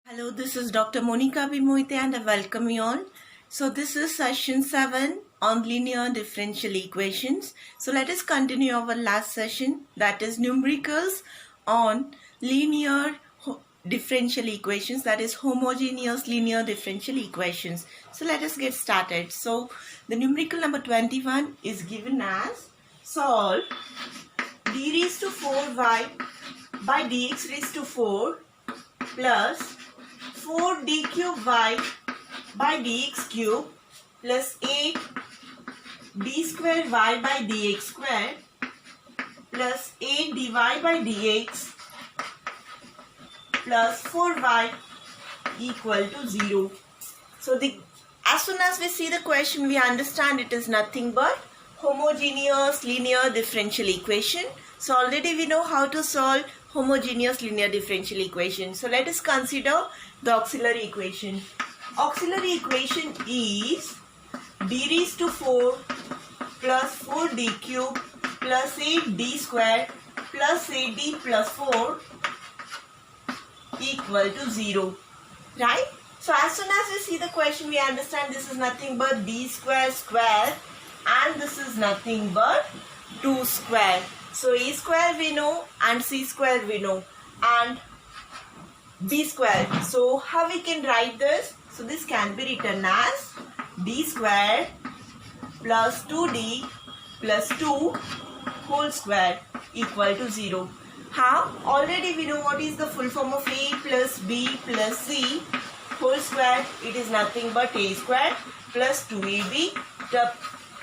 Hello, this is Dr. Monica B. Moite and I welcome you all. So this is session 7 on linear differential equations. So let us continue our last session, that is numericals on linear differential equations, that is homogeneous linear differential equations. So let us get started. So the numerical number 21 is given as solve d raised to 4y by dx raised to 4 plus 4d cube y by dx cube plus 8 d square y by dx square plus 8 dy by dx plus 4y equal to 0. So as soon as we see the question, we understand it is nothing but homogeneous linear differential equation. So already we know how to solve homogeneous linear differential equation. So let us consider the auxiliary equation. Auxiliary equation is d raised to 4 plus 4d cube plus 8d square plus 8d plus 4 equal to 0. Right? So as soon as we see the question, we understand this is nothing but d square square and this is nothing but 2 square. So a square we know and c square we know and b square. So how we can write this? So this can be written as d square plus 2d plus 2 whole square equal to 0. How? Already we know what is the full form of a plus b plus c whole square. It is nothing but a square plus 2ab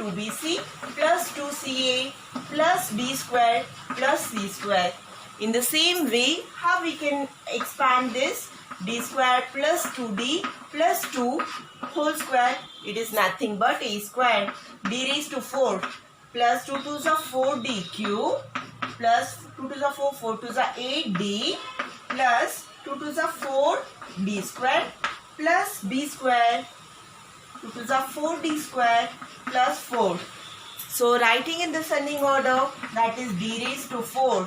2bc plus 2ca plus b square plus c square. In the same way, how we can expand this? D square plus 2d plus 2 whole square. It is nothing but a square. D raised to 4 plus 2 2s are 4d cube plus 2 2s are 4, 4 2s are 8d plus 2 2s are 4d square plus b square 2 2s are 4d square plus 4. So writing in descending order, that is d raised to 4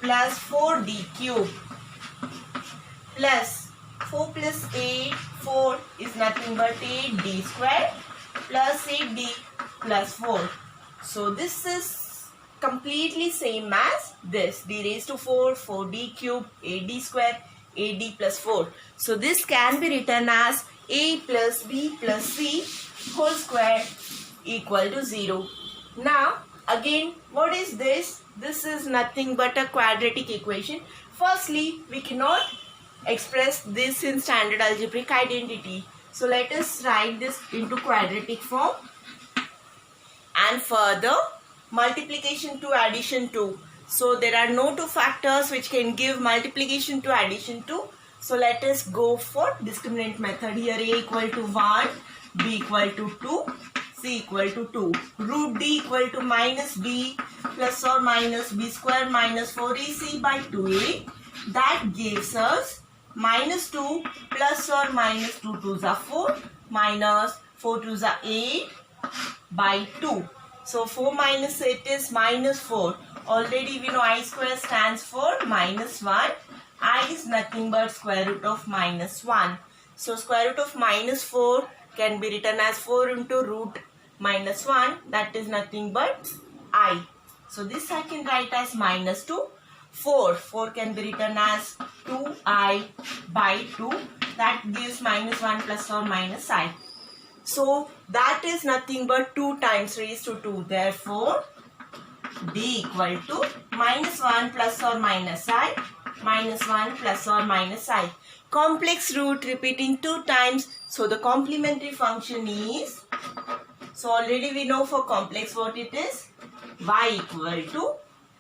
plus 4d cube plus 4 plus 8, 4 is nothing but 8d square plus 8d plus 4. So this is completely same as this, d raised to 4, 4d cube, 8d square, 8d plus 4. So this can be written as a plus b plus c whole square equal to 0. Now again, what is this? This is nothing but a quadratic equation. Firstly, we cannot express this in standard algebraic identity. So let us write this into quadratic form. And further, multiplication to addition to. So there are no two factors which can give multiplication to addition to. So let us go for discriminant method. Here a equal to 1, b equal to 2, c equal to 2. Root d equal to minus b plus or minus b square minus 4ac by 2a. That gives us minus 2 plus or minus 2 2s are 4 minus 4 2s are 8 by 2. So 4 minus 8 is minus 4. Already we know I square stands for minus 1. I is nothing but square root of minus 1. So square root of minus 4 can be written as 4 into root minus 1. That is nothing but I. So this I can write as minus 2. 4. 4 can be written as 2i by 2. That gives minus 1 plus or minus I. So that is nothing but 2 times raised to 2. Therefore, d equal to minus 1 plus or minus I, minus 1 plus or minus I. Complex root repeating 2 times. So the complementary function is, so already we know for complex what it is, y equal to,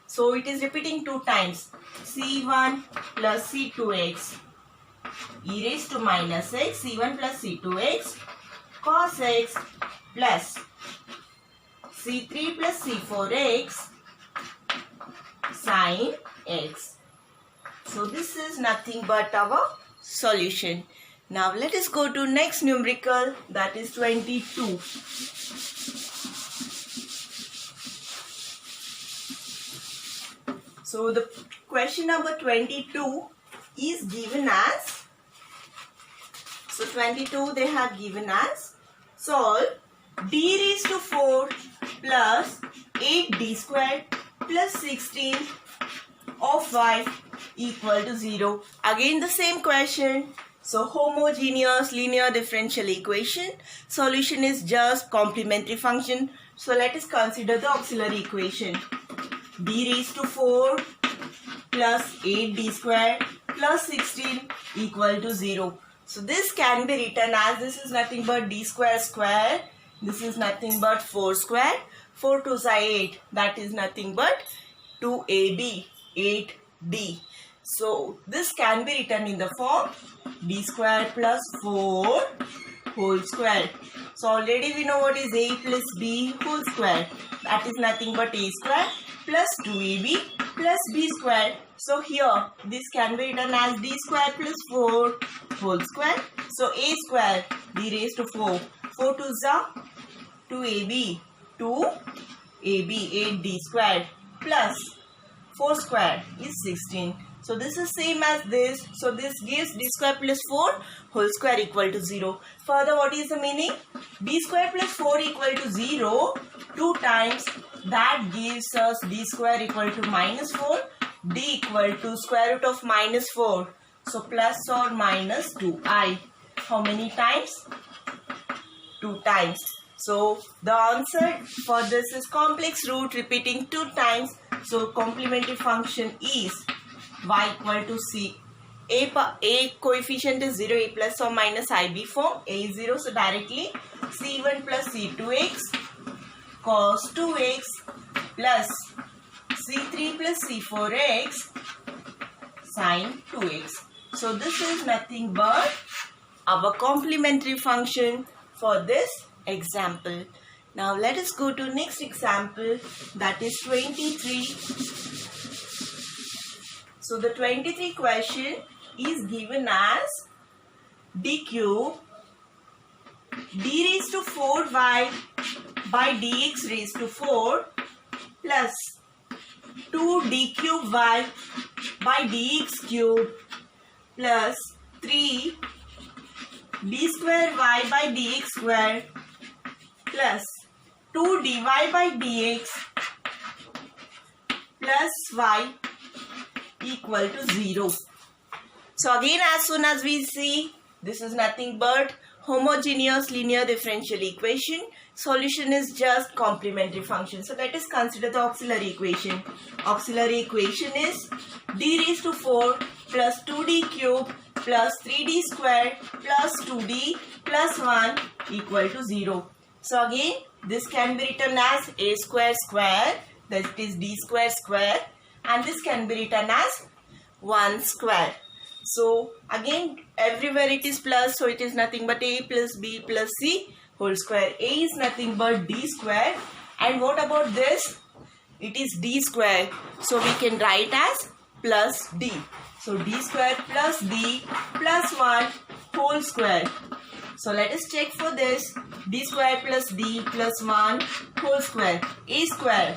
so it is repeating 2 times, c1 plus c2x e raised to minus x, c1 plus c2x cos x plus c3 plus c4x sin x. So this is nothing but our solution. Now let us go to next numerical, that is 22. So the question number 22 is given as So 22 they have given us. Solve d raised to 4 plus 8d squared plus 16 of y equal to 0. Again the same question. So homogeneous linear differential equation. Solution is just complementary function. So let us consider the auxiliary equation. D raised to 4 plus 8d squared plus 16 equal to 0. So this can be written as, this is nothing but d square square. This is nothing but 4 square. 4 2s are 8. That is nothing but 2ab, 8d. So this can be written in the form d square plus 4 whole square. So already we know what is a plus b whole square. That is nothing but a square plus 2ab plus b square. So here this can be written as d square plus 4 whole square. So a square d raised to 4. 4 2s are 2ab, 2ab, 8d squared plus 4 square is 16. So this is same as this. So this gives d square plus 4 whole square equal to 0. Further, what is the meaning? d square plus 4 equal to 0 2 times. That gives us d square equal to minus 4. D equal to square root of minus 4. So plus or minus 2i. How many times? 2 times. So the answer for this is complex root repeating 2 times. So complementary function is y equal to c. A coefficient is 0, a plus or minus ib form. A is 0, so directly c1 plus c2x cos 2x plus c3 plus c4x sin 2x. So this is nothing but our complementary function for this example. Now let us go to next example, that is 23. So the 23 question is given as d cube d raised to 4y by dx raised to 4 plus 2d cube y by dx cube plus 3 d square y by dx square plus 2 dy by dx plus y equal to 0. So again, as soon as we see, this is nothing but homogeneous linear differential equation. Solution is just complementary function. So let us consider the auxiliary equation. Auxiliary equation is d raised to 4 plus 2d cube plus 3d square plus 2d plus 1 equal to 0. So again, this can be written as a square square, that is d square square, and this can be written as 1 square. So again, everywhere it is plus, so it is nothing but a plus b plus c whole square. A is nothing but d square, and what about this? It is d square, so we can write as plus d. So d square plus d plus 1 whole square. So let us check for this. D square plus d plus 1 whole square. A square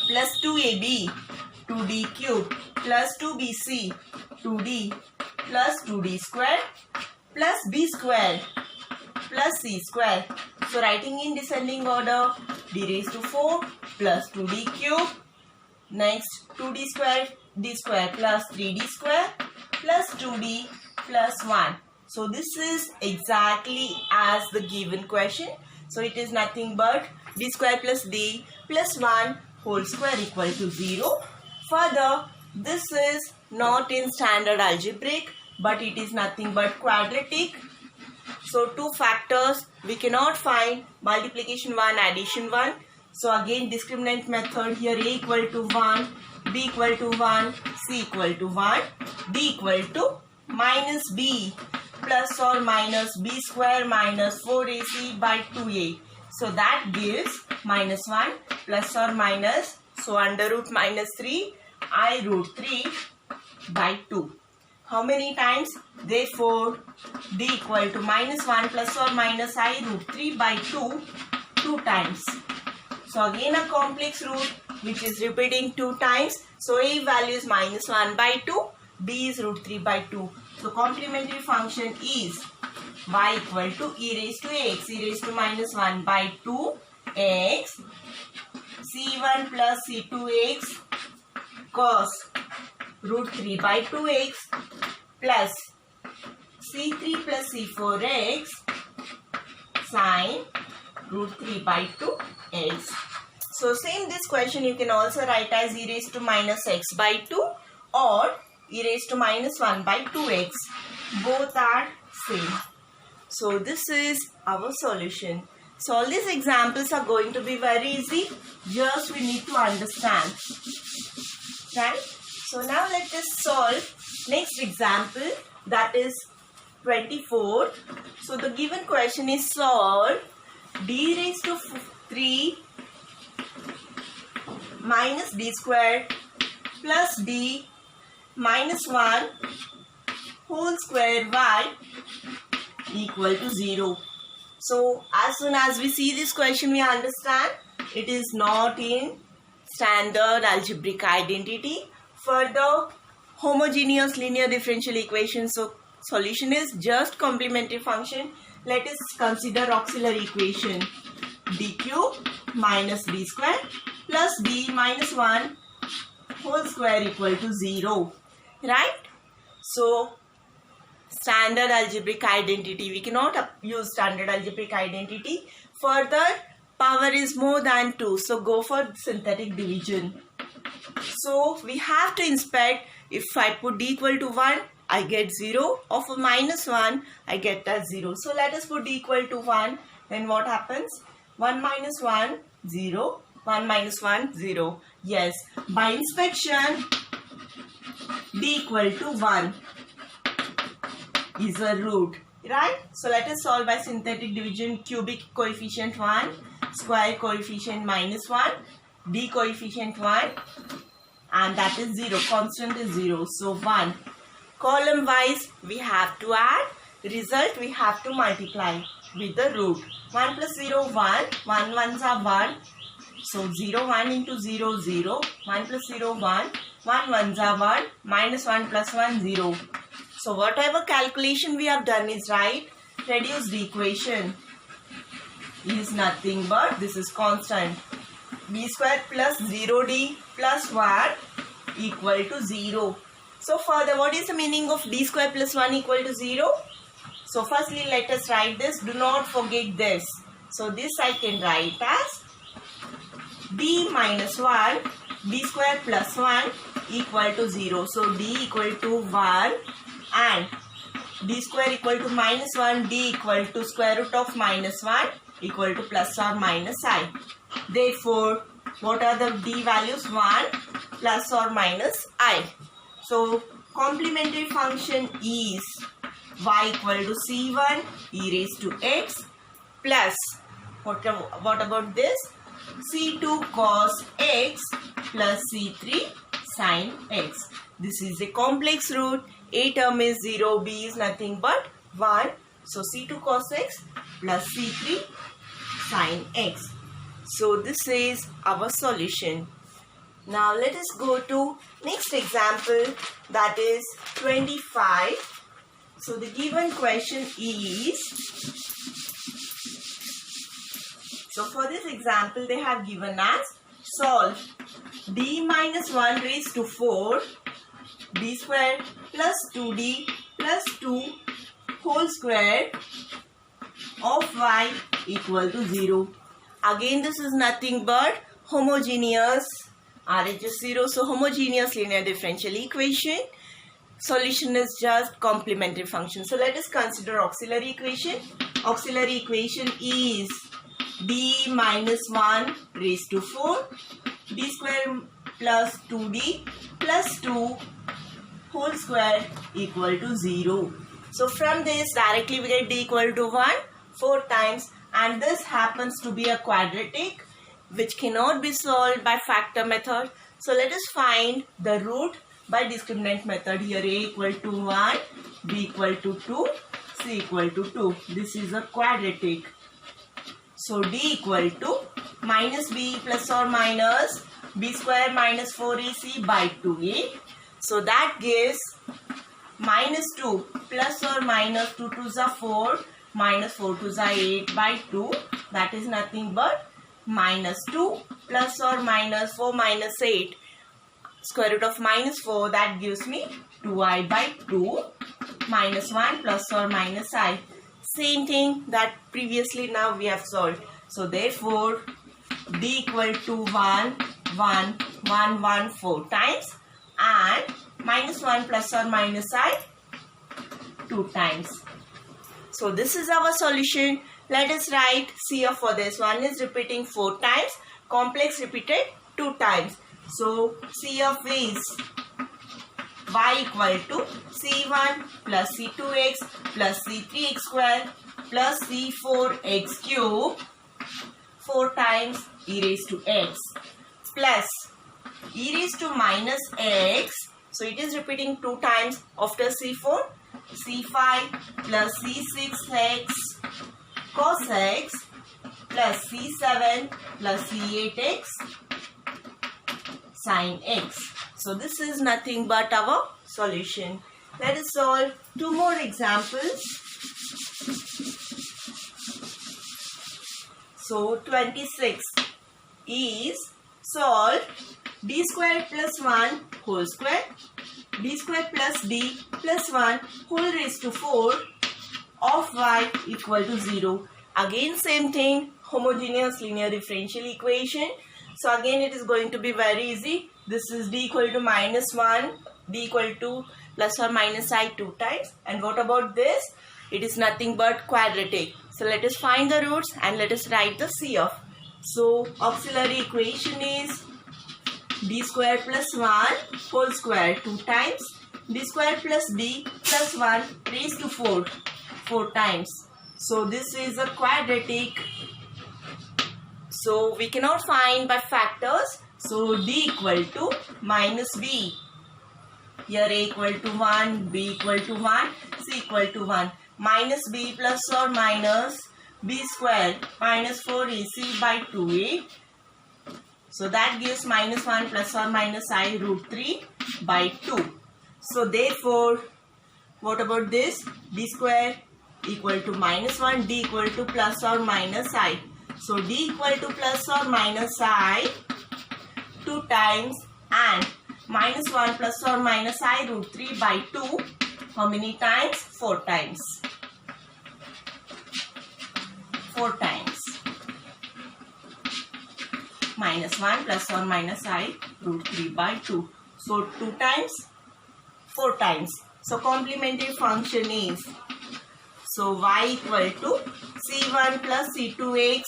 plus 2ab 2d cube plus 2bc 2d plus 2d square plus b square plus c square. So writing in descending order, d raised to 4 plus 2d cube, next 2d square d square plus 3d square plus 2d plus 1. So this is exactly as the given question. So it is nothing but d square plus d plus 1 whole square equal to 0. Further, this is not in standard algebraic, but it is nothing but quadratic. So 2 factors we cannot find, multiplication 1, addition 1. So again discriminant method, here a equal to 1, b equal to 1, c equal to 1, d equal to minus b plus or minus b square minus 4ac by 2a. So that gives minus 1 plus or minus, so under root minus 3 I root 3 by 2. How many times? Therefore, d equal to minus 1 plus or minus I root 3 by 2, 2 times. So again a complex root which is repeating 2 times. So a value is minus 1 by 2, b is root 3 by 2. So complementary function is y equal to e raised to x, e raised to minus 1 by 2x, c1 plus c2x cos root 3 by 2x plus c3 plus c4x sin root 3 by 2x. So same this question you can also write as e raised to minus x by 2 or e raised to minus 1 by 2x. Both are same. So this is our solution. So all these examples are going to be very easy. Just we need to understand. Right? So now let us solve next example, that is 24. So the given question is solve d raised to 3 minus d square plus d minus 1 whole square y equal to 0. So as soon as we see this question, we understand it is not in standard algebraic identity for the homogeneous linear differential equation. So solution is just complementary function. Let us consider auxiliary equation. D cube minus d square plus d minus 1 whole square equal to 0. Right? So standard algebraic identity, we cannot use standard algebraic identity. Further, power is more than 2, so go for synthetic division. So we have to inspect. If I put d equal to 1, I get 0. Or for minus 1, I get as 0. So let us put d equal to 1. Then what happens? 1 minus 1, 0. 1 minus 1, 0. Yes, by inspection, d equal to 1 is a root. Right? So let us solve by synthetic division. Cubic coefficient 1, square coefficient minus 1, d coefficient 1, and that is 0. Constant is 0. So 1. Column wise we have to add. Result we have to multiply with the root. 1 plus 0, 1. 1 ones are 1. So 0, 1 into 0, 0. 1 plus 0, 1. 1 ones are 1. Minus 1 plus 1, 0. So whatever calculation we have done is right. Reduce the equation is nothing but this is constant. B square plus 0d plus 1 equal to 0. So further, what is the meaning of d square plus 1 equal to 0? So firstly, let us write this. Do not forget this. So this I can write as d minus 1, d square plus 1 equal to 0. So d equal to 1 and d square equal to minus 1, d equal to square root of minus 1 equal to plus or minus I. Therefore, what are the d values? 1 plus or minus I. So complementary function is y equal to c1 e raised to x plus what about this? c2 cos x plus c3 sin x. This is a complex root. A term is 0, b is nothing but 1. So c2 cos x plus c3 sin x. So this is our solution. Now let us go to next example, that is 25. So the given question is, so for this example they have given as solve d minus 1 raised to 4 d square plus 2d plus 2 whole square of y equal to 0. Again this is nothing but homogeneous, RH is 0, so homogeneous linear differential equation. Solution is just complementary function. So let us consider auxiliary equation. Auxiliary equation is d minus 1 raised to 4 d square plus 2d plus 2 whole square equal to 0. So from this directly we get d equal to 1 4 times, and this happens to be a quadratic which cannot be solved by factor method. So let us find the root by discriminant method. Here a equal to 1, b equal to 2, c equal to 2. This is a quadratic. So d equal to minus b plus or minus b square minus 4ac by 2a. So that gives minus 2 plus or minus 2 2s are 4 minus 4 2s are 8 by 2, that is nothing but minus 2 plus or minus 4 minus 8 square root of minus 4, that gives me 2i by 2 minus 1 plus or minus I. Same thing that previously now we have solved. So therefore d equal to 1 1 1 1 4 times and minus 1 plus or minus I 2 times. So this is our solution. Let us write CF for this. One is repeating 4 times, complex repeated 2 times. So CF is y equal to C1 plus C2x plus C3x square plus C4x cube 4 times e raised to x plus e raised to minus x. So it is repeating 2 times after C4, C5 plus C6x cos x plus C7 plus C8x sin x. So this is nothing but our solution. Let us solve 2 more examples. So 26 is solve d square plus 1 whole square, d square plus d plus 1 whole raised to 4 of y equal to 0. Again same thing, homogeneous linear differential equation. So again it is going to be very easy. This is d equal to minus 1, d equal to plus or minus I 2 times. And what about this? It is nothing but quadratic. So let us find the roots and let us write the CF. So auxiliary equation is d square plus 1 whole square 2 times, d square plus d plus 1 raised to 4 times. So this is a quadratic. So we cannot find by factors. So d equal to minus b. Here a equal to 1, b equal to 1, c equal to 1. Minus b plus or minus b square minus 4ac by 2a. So that gives minus 1 plus or minus I root 3 by 2. So therefore, what about this? D square equal to minus 1, d equal to plus or minus I. So d equal to plus or minus I 2 times and minus 1 plus or minus I root 3 by 2. How many times? 4 times. 4 times. Minus 1 plus or minus I root 3 by 2. So 2 times, 4 times. So complementary function is, so y equal to c1 plus c2x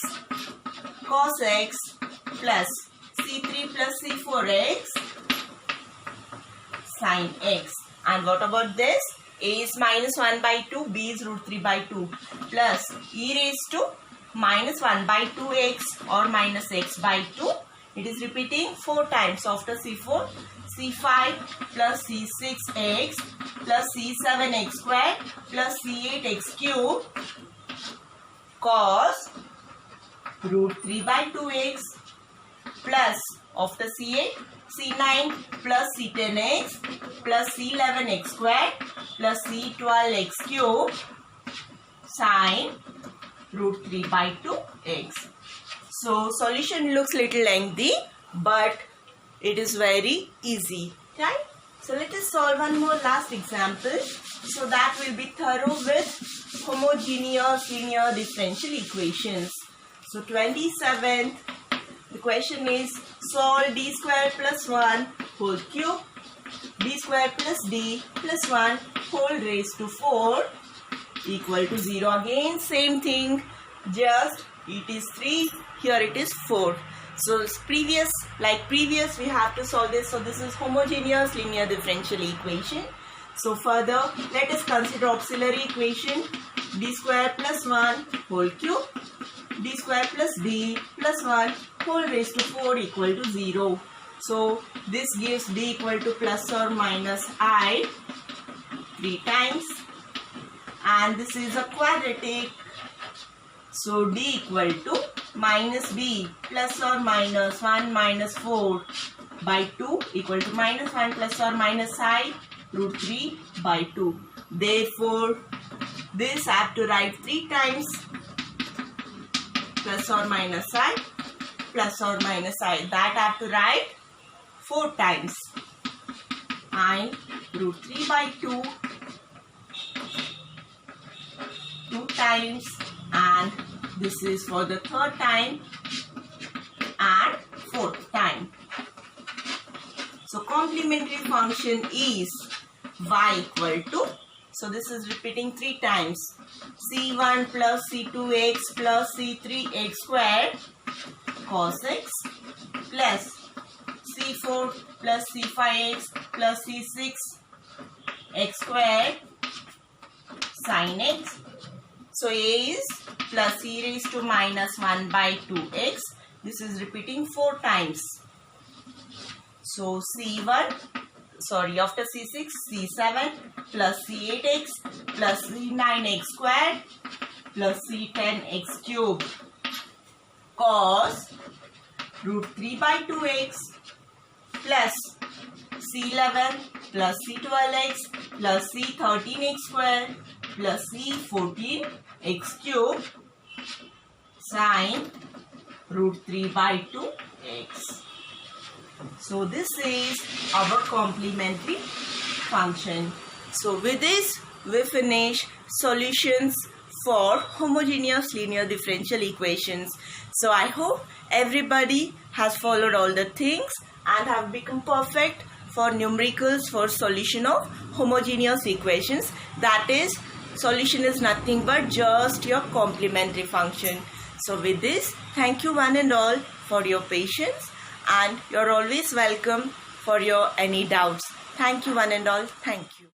cos x plus c3 plus c4x sin x. And what about this? A is minus 1 by 2, b is root 3 by 2 plus e raised to minus 1 by 2x or minus x by 2. It is repeating 4 times after c4, c5 plus c6x plus c7x square plus c8x cube cos root 3 by 2x plus after c8, c9 plus c10x plus c11x square plus c12x cube sin root 3 by 2x. So solution looks little lengthy, but it is very easy, right? So let us solve one more last example. So that will be thorough with homogeneous linear differential equations. So 27th, the question is solve d square plus 1 whole cube, d square plus d plus 1 whole raised to 4 equal to 0. Again same thing, just it is 3, here it is 4. So previous we have to solve this. So this is homogeneous linear differential equation. So further let us consider auxiliary equation d square plus 1 whole cube, d square plus d plus 1 whole raised to 4 equal to 0. So this gives d equal to plus or minus I 3 times, and this is a quadratic. So d equal to minus b plus or minus 1 minus 4 by 2 equal to minus 1 plus or minus I root 3 by 2. Therefore, this I have to write 3 times plus or minus I, plus or minus I. That I have to write 4 times. I root 3 by 2 times, and this is for the 3rd time and 4th time. So complementary function is y equal to, so this is repeating 3 times, c1 plus c2x plus c3x squared cos x plus c4 plus c5x plus c6x squared sin x. So a is plus e raised to minus 1 by 2x. This is repeating 4 times. So c1, sorry, after c6, c7 plus c8x plus c9x squared plus c10x cubed cos root 3 by 2x plus c11 plus c12x plus c13x squared plus c14x cubed sin root 3 by 2x. So this is our complementary function. So with this we finish solutions for homogeneous linear differential equations. So I hope everybody has followed all the things and have become perfect for numericals for solution of homogeneous equations. That is, solution is nothing but just your complementary function. So with this, thank you one and all for your patience, and you're always welcome for your any doubts. Thank you one and all. Thank you.